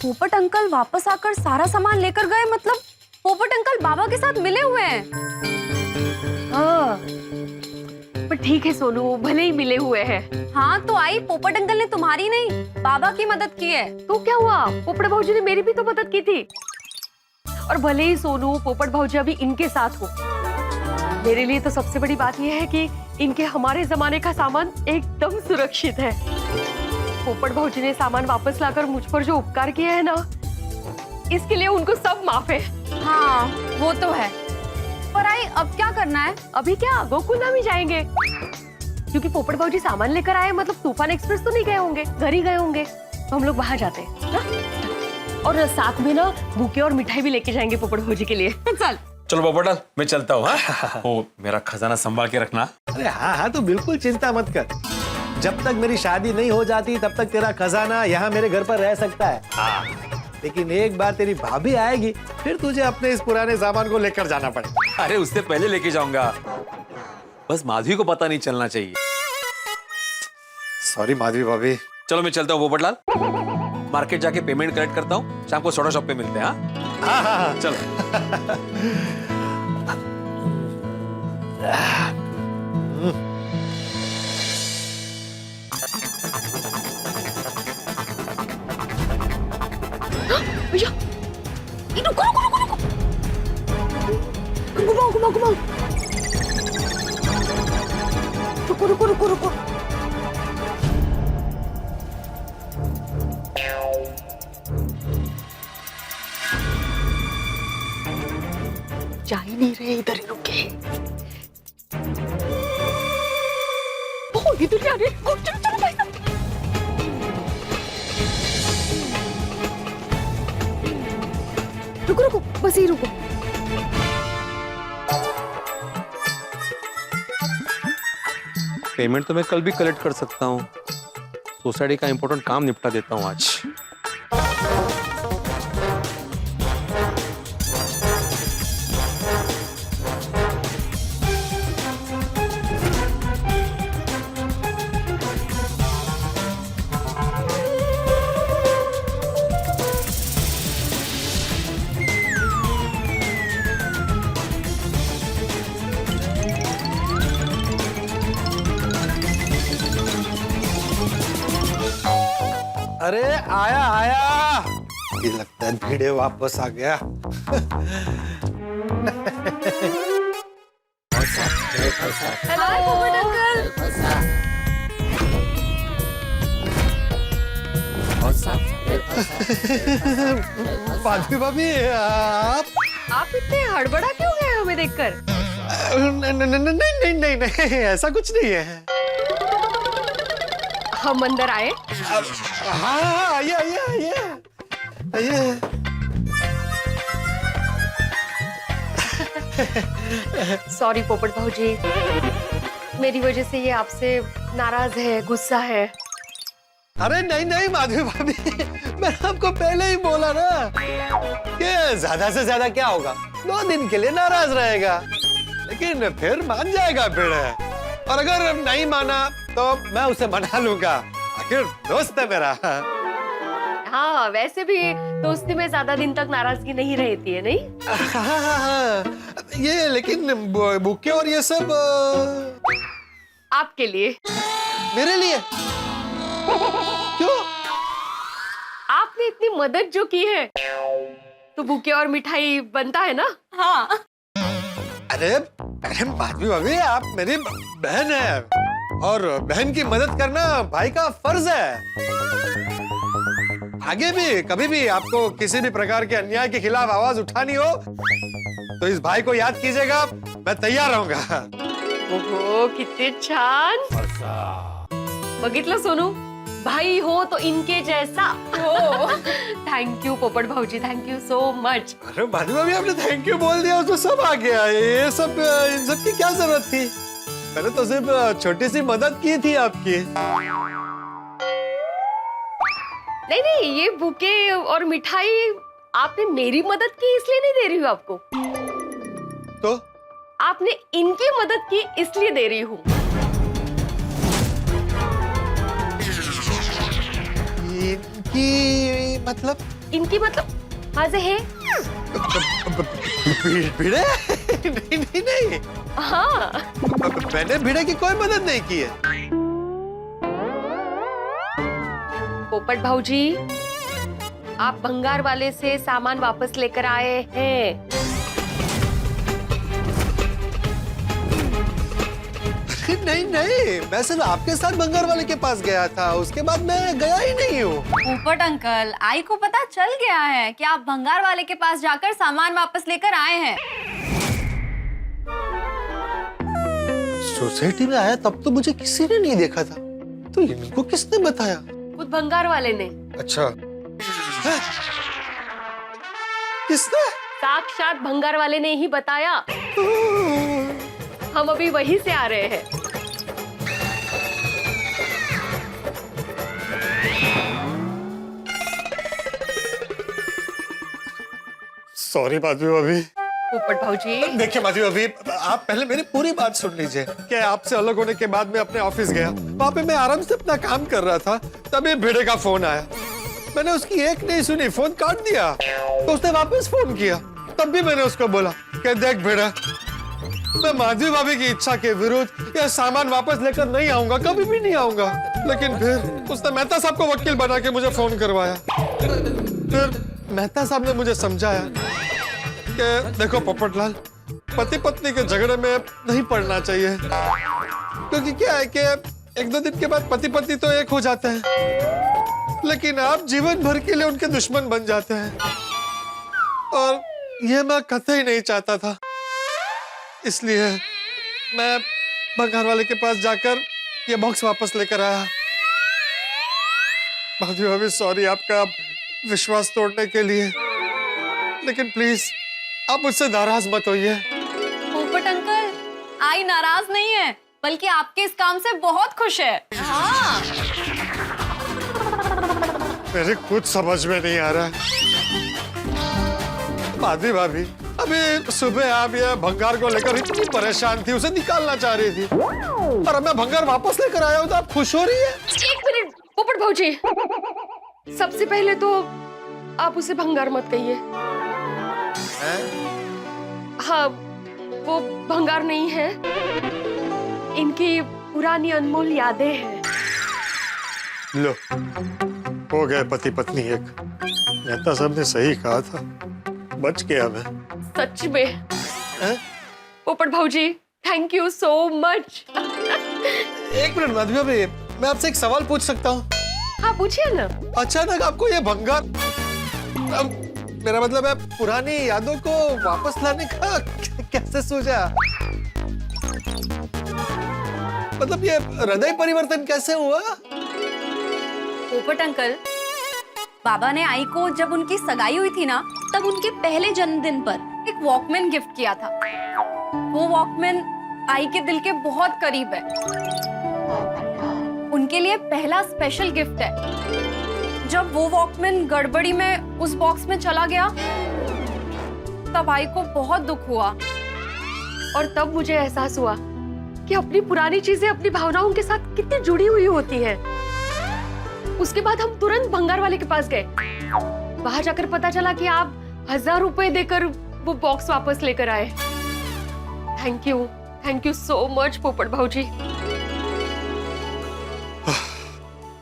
पोपट अंकल वापस आकर सारा सामान लेकर गए, मतलब पोपट अंकल बाबा के साथ मिले हुए हैं। हाँ पर ठीक है सोनू, भले ही मिले हुए हैं। हाँ तो आई, पोपट अंकल ने तुम्हारी नहीं बाबा की मदद की है। तो क्या हुआ, पोपट भाऊजी ने मेरी भी तो मदद की थी। और भले ही सोनू पोपट भाऊजी अभी इनके साथ हो, मेरे लिए तो सबसे बड़ी बात यह है कि इनके हमारे जमाने का सामान एकदम सुरक्षित है। पोपट भाऊजी ने सामान वापस लाकर मुझ पर जो उपकार किया है ना, इसके लिए उनको सब माफ है। हाँ वो तो है, पर आई अब क्या करना है? अभी क्या गोकुल धाम ही जाएंगे, क्योंकि पोपट भाऊजी सामान लेकर आए, मतलब तूफान एक्सप्रेस तो नहीं गए होंगे, घर ही गए होंगे, तो हम लोग वहां जाते हैं ना? और साथ में ना बुके और मिठाई भी लेके जाएंगे पोपट भाऊजी के लिए। चल चलो पोपटलाल, मैं चलता हूँ। हाँ ओ, मेरा खजाना संभाल के रखना। अरे हाँ हाँ, तो बिल्कुल चिंता मत कर। जब तक मेरी शादी नहीं हो जाती तब तक तेरा खजाना यहाँ मेरे घर पर रह सकता है। लेकिन एक बार तेरी भाभी आएगी, फिर तुझे अपने इस पुराने सामान को लेकर जाना पड़ेगा। अरे उससे पहले लेके जाऊंगा, बस माधवी को पता नहीं चलना चाहिए। सॉरी माधवी भाभी। चलो मैं चलता हूँ पोपटलाल, मार्केट जाके पेमेंट कलेक्ट करता हूँ, शाम को सोडा शॉप पे मिलते हैं। हाँ हाँ हाँ चलो। भैया, रुको रुको रुको रुको, घुमाओ घुमाओ घुमाओ, रुको रुको रुको रुको। जा ही नहीं रहे, इधर ही रुके। ओ इधर ही आ रहे, चलो चलो भाई साहब। रुको रुको, बस ही रुको। पेमेंट तो मैं कल भी कलेक्ट कर सकता हूँ, सोसाइटी का इंपॉर्टेंट काम निपटा देता हूँ आज। अरे आया आया, ये लगता है भिड़े वापस आ गया। हेलो पोपट अंकल। माधवी भाभी आप इतने हड़बड़ा क्यों गए हमें देखकर? नहीं, ऐसा कुछ नहीं है। हम अंदर आए? हाँ आइए आइए आइए आइए। सॉरी पोपट भाऊजी, मेरी वजह से ये आपसे नाराज है, गुस्सा है। अरे नहीं नहीं माधवी भाभी, मैंने आपको पहले ही बोला ना कि ज्यादा से ज्यादा क्या होगा, 2 दिन के लिए नाराज रहेगा, लेकिन फिर मान जाएगा फिर। और अगर नहीं माना तो मैं उसे मना लूंगा, आखिर दोस्त है मेरा। हाँ वैसे भी दोस्ती में ज्यादा दिन तक नाराजगी नहीं रहती है, नहीं? हाँ, ये लेकिन बुके और ये सब आपके लिए। मेरे लिए क्यों? आपने इतनी मदद जो की है, तो बुके और मिठाई बनता है ना? हाँ अरे माधवी भाभी, आप मेरी बहन है और बहन की मदद करना भाई का फर्ज है। आगे भी कभी भी आपको किसी भी प्रकार के अन्याय के खिलाफ आवाज उठानी हो तो इस भाई को याद कीजिएगा, मैं तैयार रहूंगा। ओहो किती छान। बघितलं सोनू, भाई हो तो इनके जैसा हो। थैंक यू पोपट भाऊजी, थैंक यू सो मच। अरे माधवी भाभी आपने थैंक यू बोल दिया उसमें सब आ गया, ये सब इन सब की क्या जरूरत थी? मैंने तो सिर्फ छोटी सी मदद की थी आपकी। नहीं नहीं, ये बुके और मिठाई आपने मेरी मदद की इसलिए नहीं दे रही हूँ आपको, तो आपने इनकी मदद की इसलिए दे रही हूँ। इनकी मतलब? इनकी मतलब हाजे है। भिड़े? नहीं नहीं नहीं, हाँ मैंने भिड़े की कोई मदद नहीं की है। पोपट भाऊजी, आप भंगार वाले से सामान वापस लेकर आए हैं। नहीं नहीं, मैं सिर्फ आपके साथ भंगार वाले के पास गया था, उसके बाद मैं गया ही नहीं हूँ। पोपट अंकल, आई को पता चल गया है कि आप भंगार वाले के पास जाकर सामान वापस लेकर आए हैं। सोसाइटी में आया तब तो मुझे किसी ने नहीं देखा था, तो इनको किसने बताया? खुद भंगार वाले ने। अच्छा, है? किसने? साक्षात भंगार वाले ने ही बताया। हम अभी वहीं से आ रहे हैं। सॉरी माधवी भाभी। पोपट भाऊजी, देखिए माधवी भाभी, आप पहले मेरी पूरी बात सुन लीजिए। क्या आपसे अलग होने के बाद मैं अपने ऑफिस गया, वहाँ पे मैं आराम से अपना काम कर रहा था, तभी भिड़े का फोन आया। मैंने उसकी एक नहीं सुनी, फोन काट दिया, तो उसने वापस फोन किया। तब भी मैंने उसको बोला कि देख भिड़ा, मैं माधवी भाभी की इच्छा के विरुद्ध यह सामान वापस लेकर नहीं आऊंगा, कभी भी नहीं आऊंगा। लेकिन फिर उसने मेहता साहब को वकील बना के मुझे फोन करवाया। फिर मेहता साहब ने मुझे समझाया कि देखो पोपटलाल, पति पत्नी के झगड़े में नहीं पड़ना चाहिए, क्योंकि क्या है कि एक दो दिन के बाद पति पत्नी तो एक हो जाते हैं, लेकिन आप जीवन भर के लिए उनके दुश्मन बन जाते हैं, और ये मैं कतई नहीं चाहता था। इसलिए मैं भंगार वाले के पास जाकर ये बॉक्स वापस लेकर आया। माधवी भाभी, सॉरी आपका विश्वास तोड़ने के लिए, लेकिन प्लीज आप मुझसे नाराज मत होइए। पोपट अंकल, आई नाराज नहीं है, बल्कि आपके इस काम से बहुत खुश है। हाँ। मेरे कुछ समझ में नहीं आ रहा है। माधवी भाभी, अभी सुबह आप ये भंगार को लेकर इतनी परेशान थी, उसे निकालना चाह रही थी, और अब मैं भंगार वापस लेकर आया हूं तो आप खुश हो रही है? एक मिनट पोपट भाऊजी, सबसे पहले तो आप उसे भंगार मत कहिए। हाँ, वो भंगार नहीं है, इनकी पुरानी अनमोल यादें हैं। लो, हो गए पति पत्नी एक। मेहता साहब ने सही कहा था, बच गया मैं। सच में पोपट भाऊजी, थैंक यू सो मच। एक मिनट माधवी भाभी, मैं आपसे एक सवाल पूछ सकता हूँ? हाँ पूछिए ना। अचानक आपको ये भंगार, मेरा मतलब है पुरानी यादों को वापस लाने का कैसे सूझा? मतलब ये हृदय परिवर्तन कैसे हुआ? पोपट अंकल, बाबा ने आई को जब उनकी सगाई हुई थी ना, तब उनके पहले जन्मदिन पर एक वॉकमैन गिफ्ट किया था। वो वॉकमैन आई के दिल के बहुत करीब है, उनके लिए पहला स्पेशल गिफ्ट है। जब वो वॉकमैन गड़बड़ी में उस बॉक्स में चला गया, तब आई को बहुत दुख हुआ, और तब मुझे एहसास हुआ कि अपनी पुरानी चीजें अपनी भावनाओं के साथ कितनी जुड़ी हुई होती हैं। उसके बाद हम तुरंत भंगार वाले के पास गए। वहां जाकर पता चला कि आप 1000 रुपए देकर वो बॉक्स वापस लेकर आए। थैंक यू सो मच पोपट भाऊजी।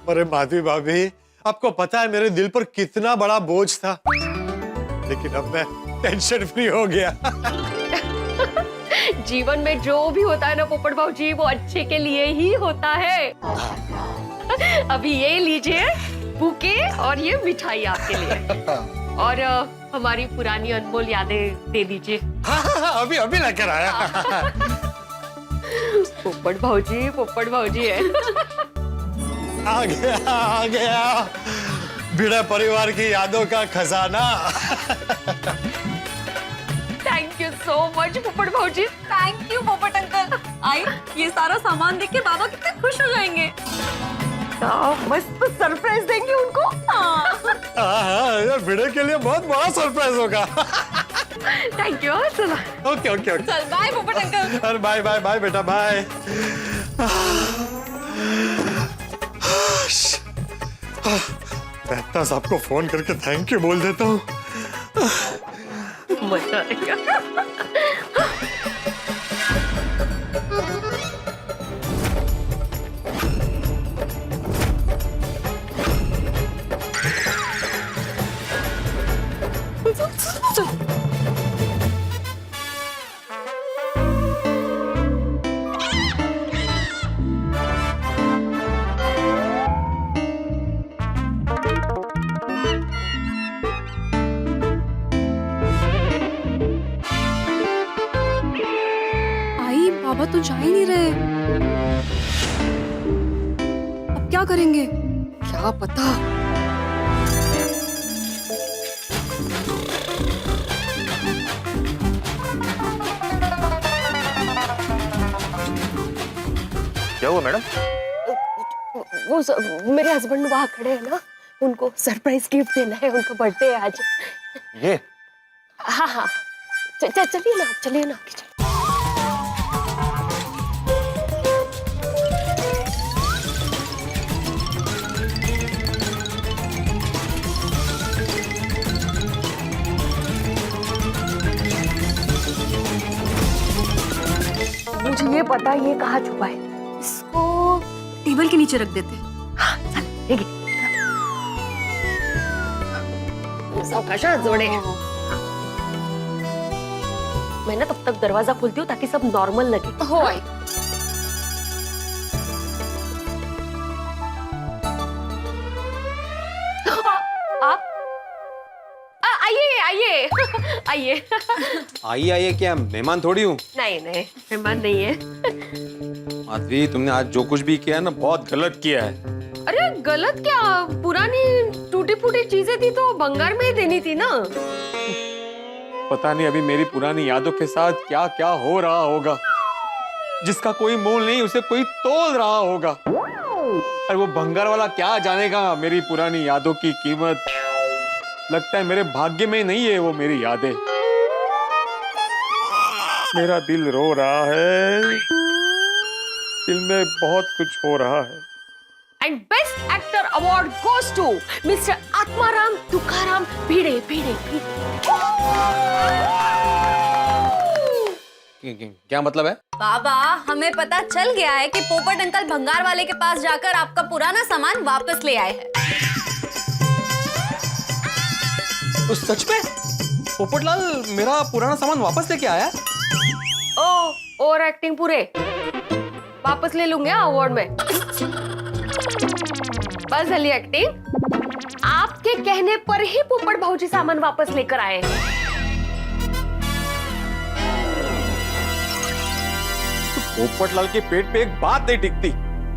अरे माधवी भाभी, आपको पता है मेरे दिल पर कितना बड़ा बोझ था, लेकिन अब मैं टेंशन फ्री हो गया। जीवन में जो भी होता है ना पोपट भाऊजी, वो अच्छे के लिए ही होता है। अभी ये लीजिए बुके और ये मिठाई आपके लिए, और हमारी पुरानी अनमोल यादें दे दीजिए। हाँ, अभी लेकर आया। पोपट भाऊजी है। आ गया भिड़े परिवार की यादों का खजाना। थैंक यू सो मच पोपट भाजी। थैंक यू पोपट अंकल। आई ये सारा सामान देख के बाबा कितने खुश हो जाएंगे। मस्त सरप्राइज देंगे उनको। हाँ, ये भिड़े के लिए बहुत बड़ा सरप्राइज होगा। Thank you. चलो ओके ओके ओके। चल बाय पोपट अंकल। अरे बाय बाय बाय बेटा बाय। मेहता साहब को फोन करके थैंक यू बोल देता हूँ। मजा आएगा। आई बाबा तो जा ही नहीं रहे। अब क्या करेंगे? क्या पता। क्या हुआ मैडम? मेरे हस्बैंड वहाँ खड़े हैं ना, उनको सरप्राइज गिफ्ट देना है, उनका बर्थडे है आज। ये हाँ हाँ चलिए ना, चलिए ना। मुझे ये पता है ये कहाँ छुपा है। इसको टेबल के नीचे रख देते। हाँ चल ठीक है। सावकाश जोड़े। मैं ना तब तक दरवाजा खोलती हूँ ताकि सब नॉर्मल लगे। हो आई। आप आइए आइए आइए। आइए आइए, क्या मेहमान थोड़ी हूँ। नहीं नहीं मेहमान नहीं है। माधवी, तुमने आज जो कुछ भी किया है ना, बहुत गलत किया है। अरे गलत क्या, पुरानी टूटी फूटी चीजें थी तो भंगार में ही देनी थी ना। पता नहीं अभी मेरी पुरानी यादों के साथ क्या क्या हो रहा होगा। जिसका कोई मोल नहीं उसे कोई तोल रहा होगा। अरे वो भंगार वाला क्या जानेगा मेरी पुरानी यादों की कीमत। लगता है मेरे भाग्य में नहीं है वो मेरी यादें। मेरा दिल रो रहा है, दिल में बहुत कुछ हो रहा है। And best actor award goes to mister Atmaram Tukaram Bhide Bhide क्या मतलब है? बाबा हमें पता चल गया है कि पोपट अंकल भंगार वाले के पास जाकर आपका पुराना सामान वापस ले आए हैं। तो सच में पोपटलाल मेरा पुराना सामान वापस लेके आया? ओ और एक्टिंग पूरे वापस ले लूंगे अवार्ड में। बस जल्दी एक्टिंग। आपके कहने पर ही पोपट भाऊजी सामान वापस लेकर आए हैं। पोपटलाल के पेट पे एक बात नहीं टिकती,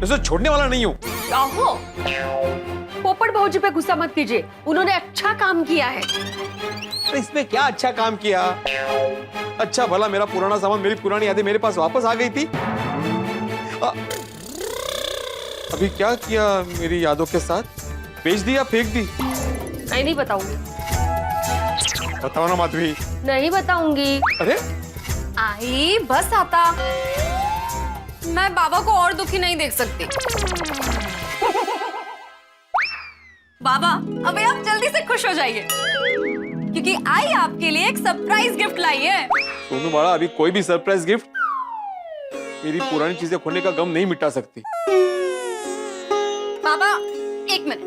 उसे छोड़ने वाला नहीं हूँ। आहो, पोपट भाऊजी पे गुस्सा मत कीजिए, उन्होंने अच्छा काम किया है। इसमें क्या अच्छा काम किया? अच्छा भला मेरा पुराना सामान, मेरी पुरानी यादें मेरे पास वापस आ गई थी। अभी क्या किया मेरी यादों के साथ? बेच दिया, फेंक दी? मैं नहीं बताऊंगी। बताओ ना माधवी। नहीं बताऊंगी। अरे आई बस आता, मैं बाबा को और दुखी नहीं देख सकती। बाबा अबे आप जल्दी से खुश हो जाइए, क्योंकि आई आपके लिए एक सरप्राइज गिफ्ट लाई है। सोनू बाड़ा, अभी कोई भी सरप्राइज गिफ्ट मेरी पुरानी चीजें खोने का गम नहीं मिटा सकती। बाबा एक मिनट।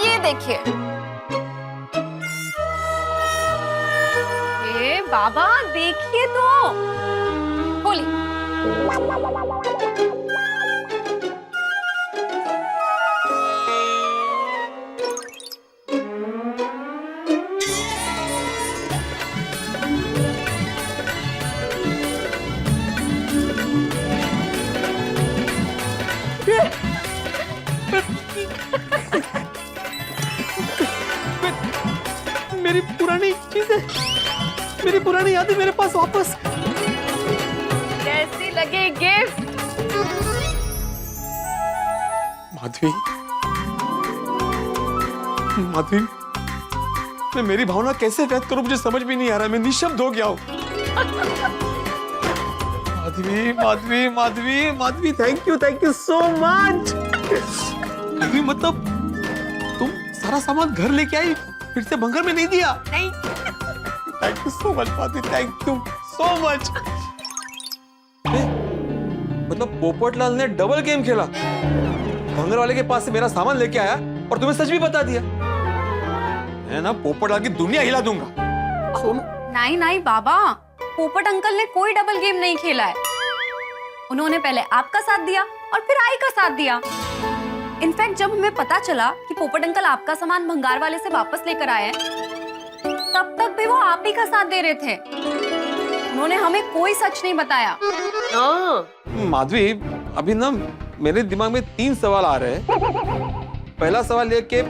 ये देखिए। ए बाबा देखिए तो, खोलिए। पुरानी चीजें, मेरी पुरानी यादें मेरे पास वापस। कैसी लगे गिफ्ट? माधवी, माधवी, मैं मेरी भावना कैसे व्यक्त करूं मुझे समझ भी नहीं आ रहा, मैं निशब्द हो गया हूं। Madhavi, Madhavi, Madhavi, Madhavi, thank you so much. Madhavi, मतलब तुम सारा सामान घर लेके आई, फिर से बंगर में नहीं दिया? नहीं। Thank you so much Madhavi, thank you so much. मतलब पोपटलाल ने डबल गेम खेला, भंगर वाले के पास से मेरा सामान लेके आया और तुम्हें सच भी बता दिया। मैं ना पोपटलाल की दुनिया हिला दूंगा। सोनू, नहीं नहीं बाबा, पोपट अंकल ने कोई डबल गेम नहीं खेला है। उन्होंने पहले आपका साथ दिया और फिर आई का साथ दिया। इनफैक्ट जब हमें पता चला कि पोपट अंकल आपका सामान भंगार वाले से वापस लेकर आए हैं, तब तक भी वो आप ही का साथ दे रहे थे। उन्होंने हमें कोई सच नहीं बताया। माधवी, अभी ना मेरे दिमाग में 3 सवाल आ रहे हैं। पहला सवाल ये कि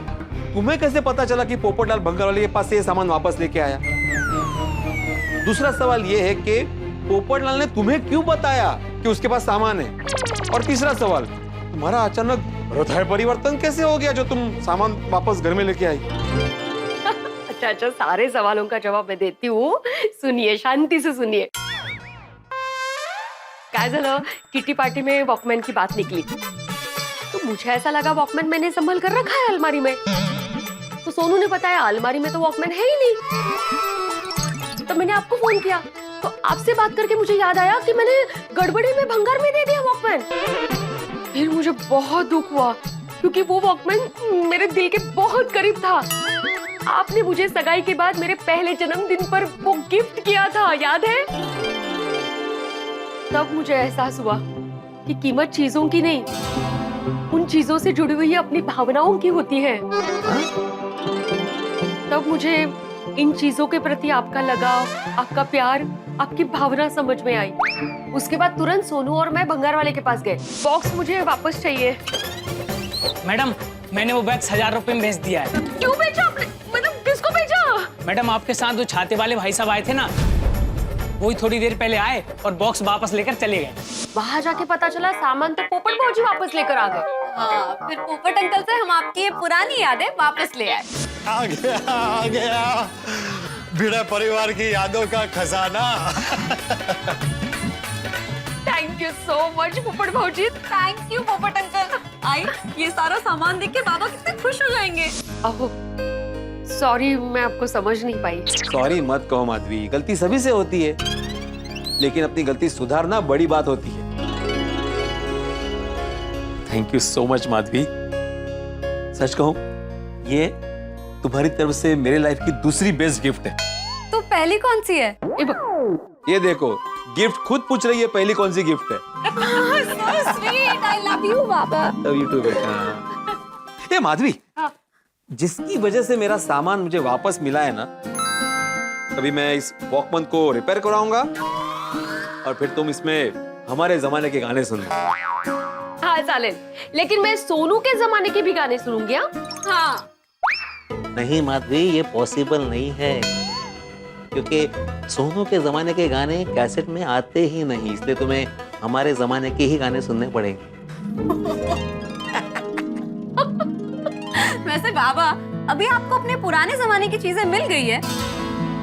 तुम्हें कैसे पता चला कि पोपटलाल भंगार वाले के पास से ये सामान वापस लेके आया? दूसरा सवाल ये है कि पोपटलाल ने तुम्हें क्यों बताया कि उसके पास सामान है? और तीसरा सवाल, तुम्हारा अचानक हृदय परिवर्तन कैसे हो गया जो तुम सामान वापस घर में लेके आई? अच्छा, सारे सवालों का जवाब मैं देती हूँ। सुनिए, शांति से सुनिए। काय झालं, किटी पार्टी में वॉकमैन की बात निकली तो मुझे ऐसा लगा वॉकमैन मैंने संभल कर रखा है अलमारी में। तो सोनू ने बताया अलमारी में तो वॉकमैन है ही नहीं। तो मैंने आपको फोन किया, तो आपसे बात करके मुझे याद आया कि मैंने गड़बड़ी में भंगार में दे दिया वॉकमैन। फिर मुझे बहुत दुख हुआ क्योंकि वो वॉकमैन मेरे दिल के बहुत करीब था। आपने मुझे सगाई के बाद मेरे पहले जन्मदिन पर वो गिफ्ट किया था, याद है? तब मुझे एहसास हुआ कि कीमत चीजों की नहीं, उन चीजों से जुड़ी हुई अपनी भावनाओं की होती है। तब मुझे इन चीजों के प्रति आपका लगाव, आपका प्यार, आपकी भावना समझ में आई। उसके बाद तुरंत सोनू और मैं भंगार वाले के पास गए। बॉक्स मुझे वापस चाहिए। मैडम, मैंने वो बैग 1000 रुपए में बेच दिया है। क्यों बेचा आपने? मतलब किसको बेचा? मैडम, आपके साथ जो छाते वाले भाई साहब आए थे ना, वही थोड़ी देर पहले आए और बॉक्स वापस लेकर चले गए। वहां जाके पता चला सामान तो पोपट भौजी वापस लेकर आ गए। हाँ, फिर पोपट अंकल से हम आपकी ये पुरानी यादें वापस ले आए। आ गया भिड़ा परिवार की यादों का खजाना। थैंक यू सो मच पोपट भौजी। थैंक यू पोपट अंकल। आई, ये सारा सामान देख के बाबा कितने खुश हो जाएंगे। ओह, सॉरी, मैं आपको समझ नहीं पाई। सॉरी मत कहो माधवी, गलती सभी से होती है, लेकिन अपनी गलती सुधारना बड़ी बात होती है। Thank you so much Madhavi. सच कहूं, ये तुम्हारी तरफ से मेरे लाइफ की दूसरी बेस्ट गिफ्ट है। तो पहली कौन सी है? ये देखो, गिफ्ट खुद पूछ रही है पहली कौन सी गिफ्ट है। So sweet, I love you, बाबा। लव यू टू बेटा। ये माधवी, जिसकी वजह से मेरा सामान मुझे वापस मिला है ना, अभी मैं इस वॉकमैन को रिपेयर कराऊंगा और फिर तुम इसमें हमारे जमाने के गाने सुनना। हाँ चालेल, लेकिन मैं सोनू के जमाने के भी गाने सुनूंगी। हाँ। नहीं माधवी, ये पॉसिबल नहीं है, क्योंकि सोनू के जमाने के गाने कैसेट में आते ही नहीं, इसलिए तुम्हें हमारे जमाने के ही गाने सुनने पड़ेंगे। वैसे बाबा, अभी आपको अपने पुराने जमाने की चीजें मिल गई है,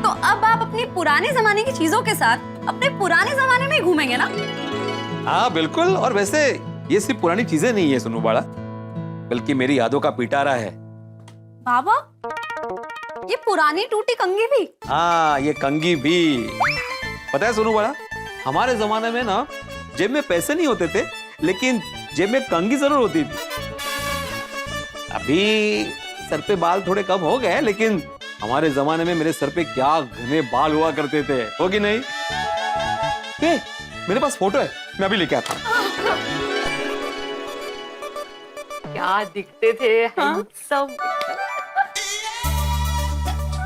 तो अब आप अपनी पुराने जमाने की चीजों के साथ अपने पुराने जमाने में घूमेंगे ना? हाँ बिल्कुल, और वैसे ये सिर्फ पुरानी चीजें नहीं है सोनू बाड़ा, बल्कि मेरी यादों का पिटारा है। बाबा, ये पुरानी टूटी कंघी भी? हाँ, ये कंघी भी। पता है सोनू बाड़ा, हमारे जमाने में ना जेब में पैसे नहीं होते थे, लेकिन जेब में कंघी जरूर होती थी। अभी सर पे बाल थोड़े कम हो गए, लेकिन हमारे जमाने में मेरे सर पे क्या घने बाल हुआ करते थे, हो कि नहीं? मेरे पास फोटो है, मैं अभी लेके आता हूँ। क्या दिखते थे, हैंडसम।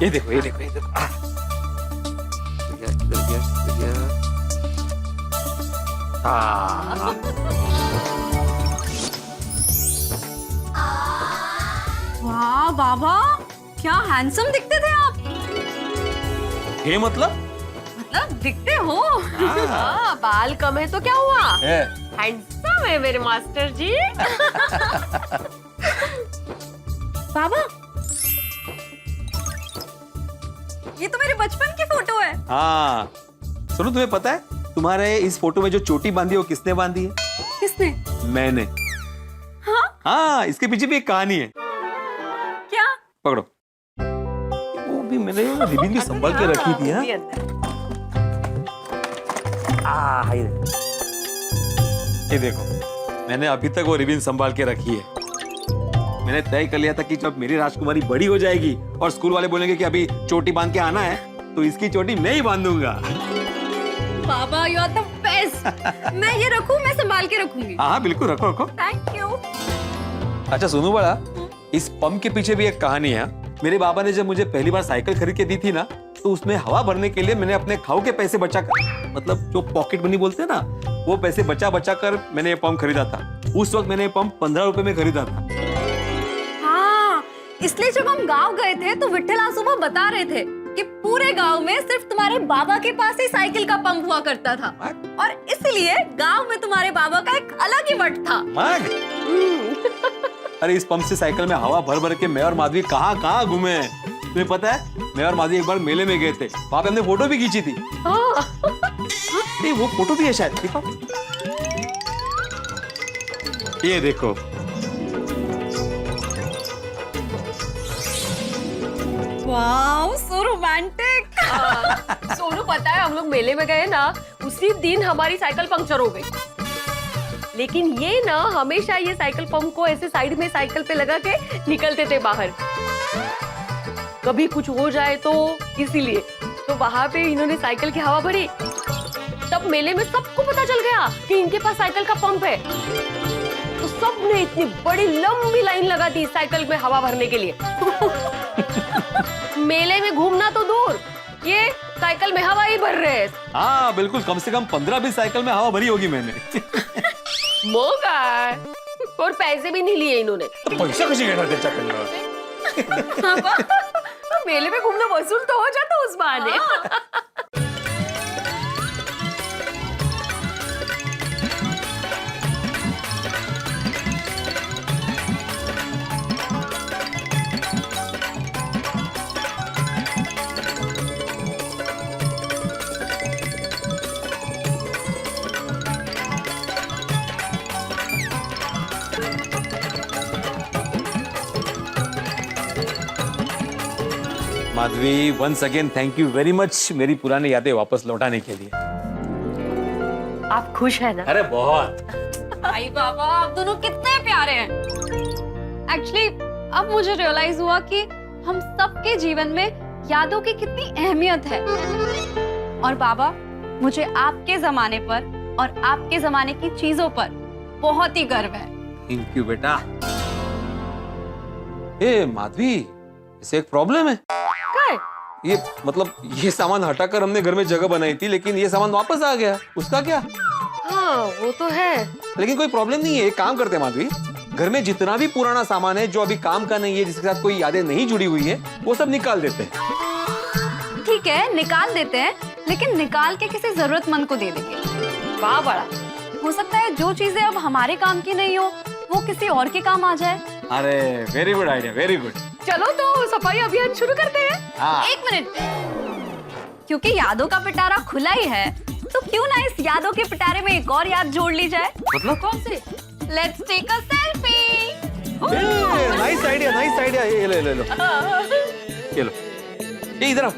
ये देखो, ये देखो, ये देखो। वाह बाबा, क्या हैंडसम दिखते थे आप। ये मतलब दिखते हो। हाँ, बाल कम है तो क्या हुआ, है। हैंडसम है मेरे मास्टर जी। बाबा, ये तो मेरे बचपन की फोटो है। हाँ सुनो, तुम्हें पता है तुम्हारे इस फोटो में जो चोटी बांधी है वो किसने बांधी है? किसने? मैंने। हाँ, इसके पीछे भी एक कहानी है। क्या? पकड़ो। वो भी मैंने रिबन भी संभाल के रखी थी। हाँ? ये देखो, मैंने अभी तक वो रिबन संभाल के रखी है। मैंने तय कर लिया था कि जब मेरी राजकुमारी बड़ी हो जाएगी और स्कूल वाले बोलेंगे कि अभी चोटी बांध के आना है, तो इसकी चोटी मैं ही बांधूंगा। बाबा, यू आर द बेस्ट। मैं ये रखूं, मैं संभाल के रखूंगी। हाँ बिल्कुल, रखो रखो। Thank you. अच्छा सुनो बड़ा, इस पंप के पीछे भी एक कहानी है। मेरे बाबा ने जब मुझे पहली बार साइकिल खरीद के दी थी ना, तो उसमें हवा भरने के लिए मैंने अपने खाओ के पैसे बचाकर, मतलब जो पॉकेट मनी बोलते हैं ना, वो पैसे बचा बचा कर मैंने ये पंप खरीदा था। उस वक्त मैंने ये पंप 15 रुपए में खरीदा था। हाँ, इसलिए जब हम गांव गए थे तो विट्ठल आसुबा बता रहे थे कि पूरे गांव में सिर्फ तुम्हारे बाबा के पास ही साइकिल का पंप हुआ करता था, और इसलिए गांव में तुम्हारे बाबा का एक अलग ही वट था। अरे इस पंप से साइकिल में हवा भर भर के मैं और माधवी कहाँ कहाँ घूमे। तुम्हें पता है, मैं और माधवी एक बार मेले में गए थे, वहां पे हमने फोटो भी खींची थी। नहीं, वो फोटो भी है शायद, देखो। ये देखो। Wow, so romantic. सोनू, पता है हम लोग मेले में गए ना, उसी दिन हमारी साइकिल पंक्चर हो गई। लेकिन ये ना हमेशा ये साइकिल पंप को ऐसे साइड में साइकिल पे लगा के निकलते थे बाहर, कभी कुछ हो जाए तो इसीलिए। तो वहां पे इन्होंने साइकिल की हवा भरी, तब मेले में सबको पता चल गया कि इनके पास साइकिल का पंप है। तो सबने इतनी बड़ी लंबी लाइन लगा दी साइकिल में हवा भरने के लिए। मेले में घूमना तो दूर, ये साइकिल में हवा ही भर रहे हैं। हाँ बिल्कुल, कम से कम 15-20 साइकिल में हवा भरी होगी मैंने। मौका, और पैसे भी नहीं लिए इन्होंने। पैसा कशी घेणार त्याच्याकडनं? मेले में घूमना वसूल तो हो जाता उस बहाने। Madhavi, once again thank you very much मेरी पुरानी यादें वापस लौटाने के लिए। आप खुश है ना? अरे बहुत। भाई बाबा, आप दोनों कितने प्यारे हैं। एक्चुअली अब मुझे रियलाइज हुआ कि हम सबके जीवन में यादों की कितनी अहमियत है। और बाबा, मुझे आपके जमाने पर और आपके जमाने की चीजों पर बहुत ही गर्व है। थैंक यू बेटा। ए माधवी, इसे एक प्रॉब्लम है। ये मतलब ये सामान हटाकर हमने घर में जगह बनाई थी, लेकिन ये सामान वापस आ गया, उसका क्या? हाँ, वो तो है। लेकिन कोई प्रॉब्लम नहीं है, एक काम करते हैं माधवी, घर में जितना भी पुराना सामान है जो अभी काम का नहीं है, जिसके साथ कोई यादें नहीं जुड़ी हुई है, वो सब निकाल देते हैं। ठीक है, निकाल देते हैं, लेकिन निकाल के किसी जरूरतमंद को दे देंगे। वाह बड़ा। हो सकता है जो चीजें अब हमारे काम की नहीं हो, वो किसी और के काम आ जाए। अरे very good idea, very good. चलो तो सफाई अभियान शुरू करते हैं। हाँ। एक मिनट, क्योंकि यादों का पिटारा खुला ही है, तो क्यों ना इस यादों के पिटारे में एक और याद जोड़ ली जाए। मतलब? कौन सी? Let's take a selfie. Nice idea, nice idea. ये लो, ये लो, ये लो। ये इधर आओ।